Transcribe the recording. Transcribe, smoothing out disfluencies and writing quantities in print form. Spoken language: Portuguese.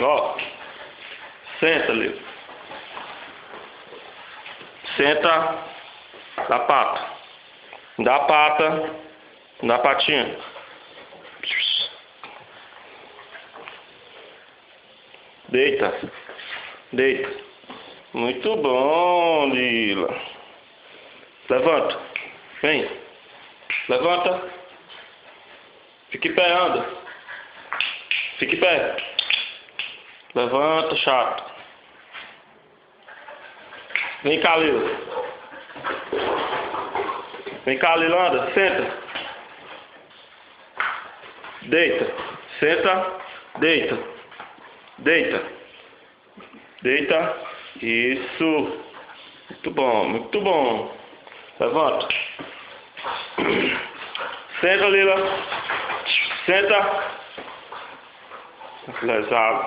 Ó. Senta, Lila. Senta. Dá pata. Dá pata. Dá patinha. Deita. Deita. Muito bom, Lila. Levanta. Vem. Levanta. Fique em pé, anda. Fique em pé. Levanta, chato. Vem cá, Lila. Vem cá, Lila, anda. Senta. Deita. Senta. Deita. Deita. Deita. Isso. Muito bom, muito bom. Levanta. Senta, Lila. Senta. Lesado.